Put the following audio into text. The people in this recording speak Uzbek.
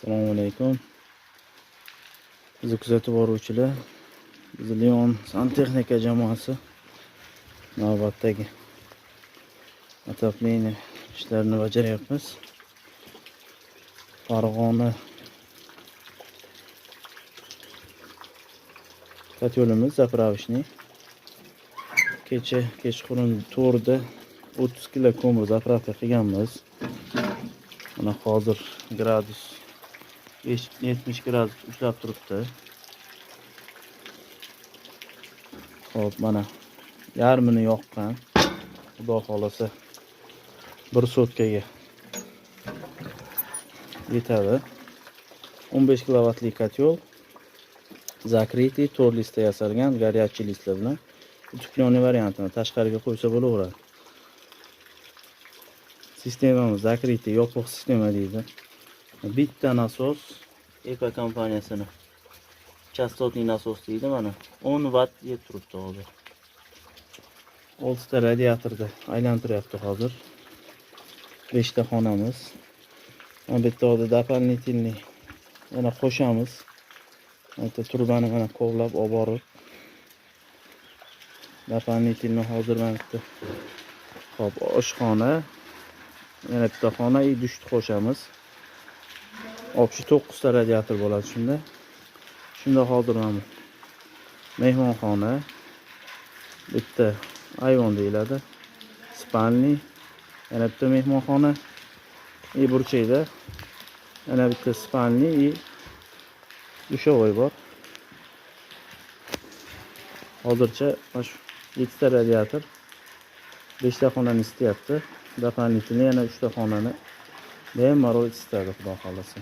Assalomu alaykum. Bizni kuzatib boruvchilar, biz Lion santexnika jamoasi navbatdagi отопление ishlarini bajaryapmiz. Farg'ona kotyolimiz zapravishniy. Kechqurun 4da 30 kilo ko'mir zapravka qilganmiz. Mana hozir gradus 70 gradus ushlab turibdi. Xo'p, mana yarmini yoqqan. Xudo xolasa 1 sotkaga yetadi. 15 kilovatli kotyol. Zakritый 4 listda yasalgan, горячий listlar bilan. Utuplenniy variantini tashqariga qo'ysa bo'laveradi. Sistemamiz zakritый yopiq sistema deydi. Bitta nasos Eko kompaniyasini chastotniy nasos deydi mana. 10 watt yeb turibdi hozir. 6 ta radiatorda aylantiryapti hozir. 5 ta xonamiz. Mana bu yerda hozir дополнительный yana qo'shamiz. Bitta turbani mana kovlab olib borib дополнительный hozir mana bitta. Xo'p, oshxona, yana bitta xona, dushni qo'shamiz. Общий 9 ta radiator bo'ladi shunda. Shunda hozir mana mehmonxona, bitta ayvon deyiladi. Spalniy, yana bitta mehmonxona, burchakda yana bitta spalniy, dushovoy bor. Hozircha mana shu 7 ta radiator, 5 ta xonani isitayapti. Doполнительный yana 3 ta xonani bemalol isitadi, xudo xolasa.